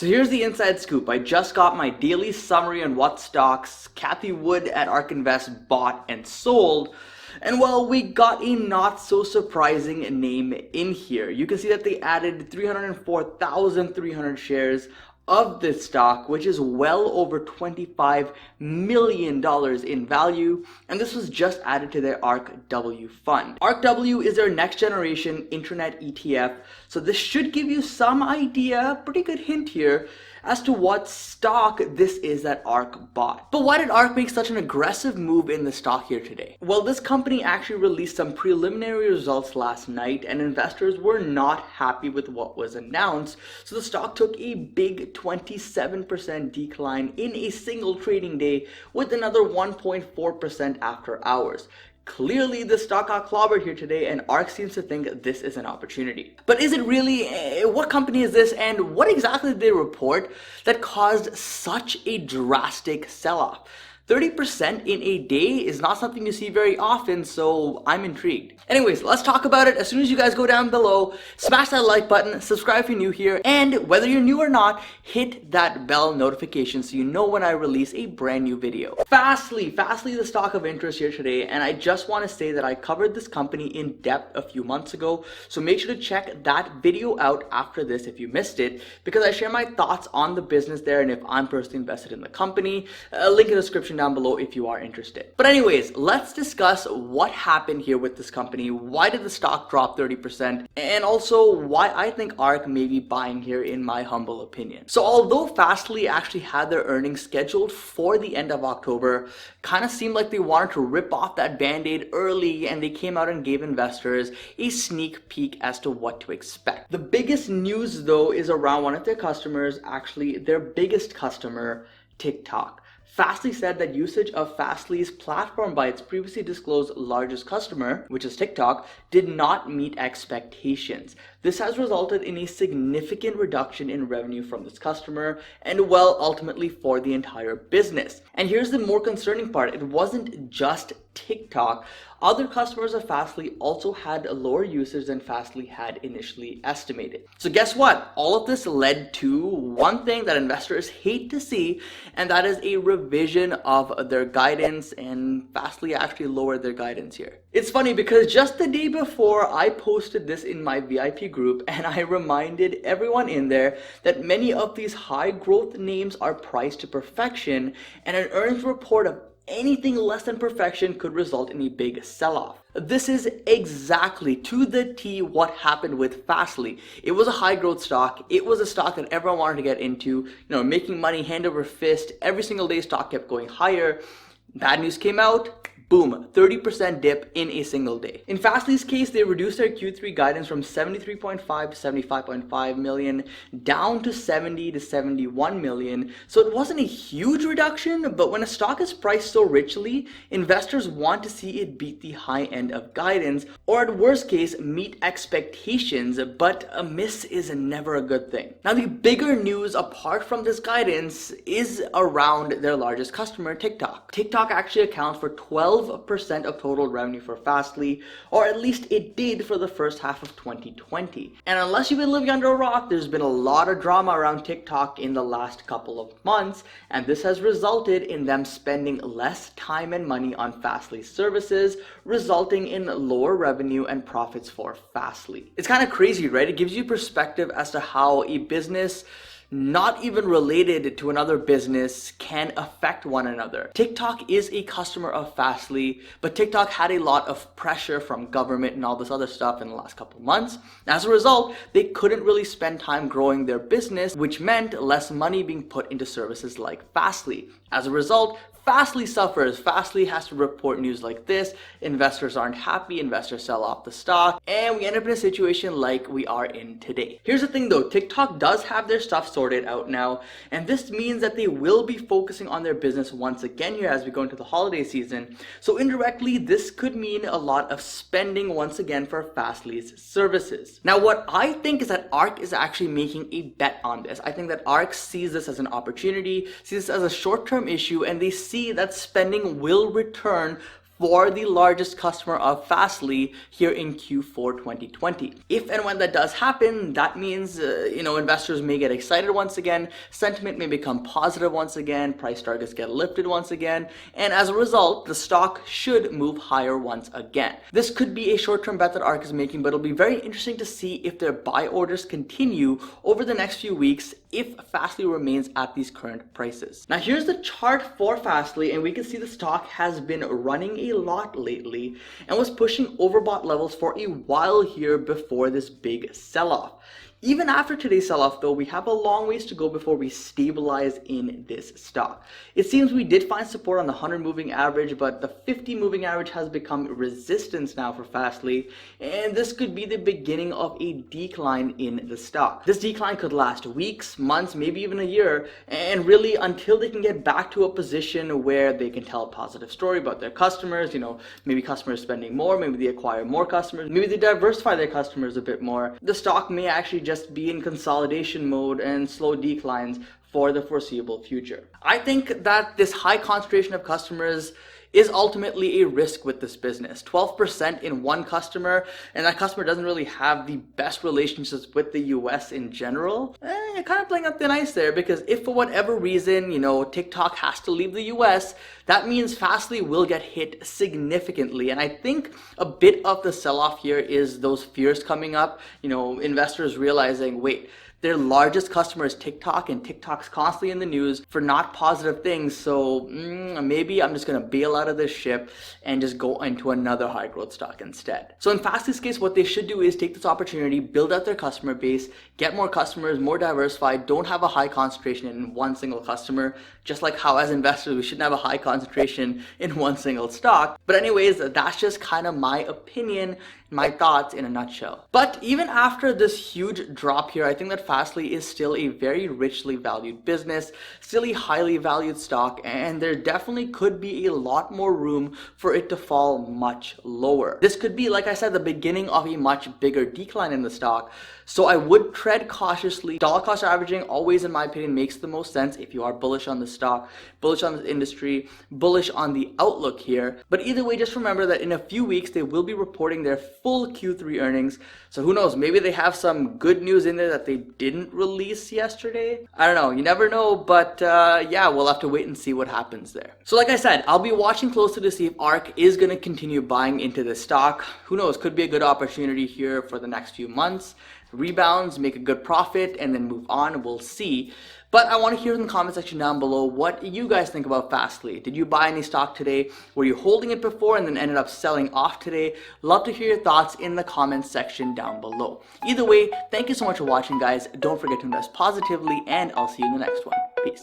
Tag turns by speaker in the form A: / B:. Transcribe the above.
A: So here's the inside scoop. I just got my daily summary on what stocks Cathie Wood at ARK Invest bought and sold. And well, we got a not so surprising name in here. You can see that they added 304,300 shares of this stock, which is well over $25 million in value, and this was just added to their ARKW fund. ARKW is their next generation internet ETF, so this should give you some idea, pretty good hint here, as to what stock this is that ARK bought. But why did ARK make such an aggressive move in the stock here today? Well, this company actually released some preliminary results last night, and investors were not happy with what was announced, so the stock took a big 27% decline in a single trading day, with another 1.4% after hours. Clearly, the stock got clobbered here today, and ARK seems to think this is an opportunity. But is it really? What company is this, and what exactly did they report that caused such a drastic sell-off? 30% in a day is not something you see very often, so I'm intrigued. Anyways, let's talk about it. As soon as you guys go down below, smash that like button, subscribe if you're new here, and whether you're new or not, hit that bell notification so you know when I release a brand new video. Fastly, the stock of interest here today, and I just want to say that I covered this company in depth a few months ago, so make sure to check that video out after this if you missed it, because I share my thoughts on the business there and if I'm personally invested in the company. Link in the description down below if you are interested. But anyways, let's discuss what happened here with this company. Why did the stock drop 30%? And also why I think ARK may be buying here, in my humble opinion. So although Fastly actually had their earnings scheduled for the end of October, kind of seemed like they wanted to rip off that band-aid early, and they came out and gave investors a sneak peek as to what to expect. The biggest news though is around one of their customers, actually their biggest customer, TikTok. Fastly said that usage of Fastly's platform by its previously disclosed largest customer, which is TikTok, did not meet expectations. This has resulted in a significant reduction in revenue from this customer, and well, ultimately for the entire business. And here's the more concerning part. It wasn't just TikTok. Other customers of Fastly also had lower usage than Fastly had initially estimated. So guess what? All of this led to one thing that investors hate to see, and that is a revision of their guidance, and Fastly actually lowered their guidance here. It's funny because just the day before I posted this in my VIP group, and I reminded everyone in there that many of these high growth names are priced to perfection, and an earnings report of anything less than perfection could result in a big sell-off. This is exactly to the T what happened with Fastly. It was a high growth stock. It was a stock that everyone wanted to get into, making money hand over fist. Every single day stock kept going higher. Bad news came out. Boom, 30% dip in a single day. In Fastly's case, they reduced their Q3 guidance from 73.5 to 75.5 million down to 70 to 71 million. So it wasn't a huge reduction, but when a stock is priced so richly, investors want to see it beat the high end of guidance, or at worst case, meet expectations, but a miss is never a good thing. Now, the bigger news apart from this guidance is around their largest customer, TikTok. TikTok actually accounts for 12% of total revenue for Fastly, or at least it did for the first half of 2020. And unless you've been living under a rock, there's been a lot of drama around TikTok in the last couple of months, and this has resulted in them spending less time and money on Fastly's services, resulting in lower revenue and profits for Fastly. It's kind of crazy, right? It gives you perspective as to how a business not even related to another business can affect one another. TikTok is a customer of Fastly, but TikTok had a lot of pressure from government and all this other stuff in the last couple of months. As a result, they couldn't really spend time growing their business, which meant less money being put into services like Fastly. As a result, Fastly suffers. Fastly has to report news like this. Investors aren't happy. Investors sell off the stock. And we end up in a situation like we are in today. Here's the thing though. TikTok does have their stuff sorted out now. And this means that they will be focusing on their business once again here as we go into the holiday season. So indirectly, this could mean a lot of spending once again for Fastly's services. Now, what I think is that ARK is actually making a bet on this. I think that ARK sees this as an opportunity, sees this as a short-term issue, and they see that spending will return for the largest customer of Fastly here in Q4 2020. If and when that does happen, that means investors may get excited once again, sentiment may become positive once again, price targets get lifted once again, and as a result, the stock should move higher once again. This could be a short-term bet that ARK is making, but it'll be very interesting to see if their buy orders continue over the next few weeks if Fastly remains at these current prices. Now here's the chart for Fastly, and we can see the stock has been running a lot lately and was pushing overbought levels for a while here before this big sell-off. Even after today's sell-off though, we have a long ways to go before we stabilize in this stock. It seems we did find support on the 100 moving average, but the 50 moving average has become resistance now for Fastly, and this could be the beginning of a decline in the stock. This decline could last weeks, months, maybe even a year, and really until they can get back to a position where they can tell a positive story about their customers, maybe customers spending more, maybe they acquire more customers, maybe they diversify their customers a bit more. The stock may actually just be in consolidation mode and slow declines for the foreseeable future. I think that this high concentration of customers is ultimately a risk with this business. 12% in one customer, and that customer doesn't really have the best relationships with the US in general. You're kind of playing up thin ice there, because if for whatever reason, TikTok has to leave the US, that means Fastly will get hit significantly. And I think a bit of the sell-off here is those fears coming up, investors realizing, wait, their largest customer is TikTok, and TikTok's constantly in the news for not positive things, so maybe I'm just going to bail out of this ship and just go into another high growth stock instead. So in Fastly's case, what they should do is take this opportunity, build out their customer base, get more customers, more diversified, don't have a high concentration in one single customer, just like how as investors we shouldn't have a high concentration in one single stock. But anyways, that's just kind of my opinion, my thoughts in a nutshell. But even after this huge drop here, I think that Fastly is still a very richly valued business, still a highly valued stock, and there definitely could be a lot more room for it to fall much lower. This could be, like I said, the beginning of a much bigger decline in the stock. So I would tread cautiously. Dollar cost averaging always, in my opinion, makes the most sense if you are bullish on the stock, bullish on the industry, bullish on the outlook here. But either way, just remember that in a few weeks, they will be reporting their full Q3 earnings. So who knows, maybe they have some good news in there that they didn't release yesterday. I don't know, you never know, but yeah, we'll have to wait and see what happens there. So like I said, I'll be watching closely to see if ARK is going to continue buying into the stock. Who knows, could be a good opportunity here for the next few months. Rebounds, make a good profit, and then move on. We'll see. But I want to hear in the comment section down below what you guys think about Fastly. Did you buy any stock today? Were you holding it before and then ended up selling off today? Love to hear your thoughts in the comment section down below. Either way, thank you so much for watching, guys. Don't forget to invest positively, and I'll see you in the next one. Peace.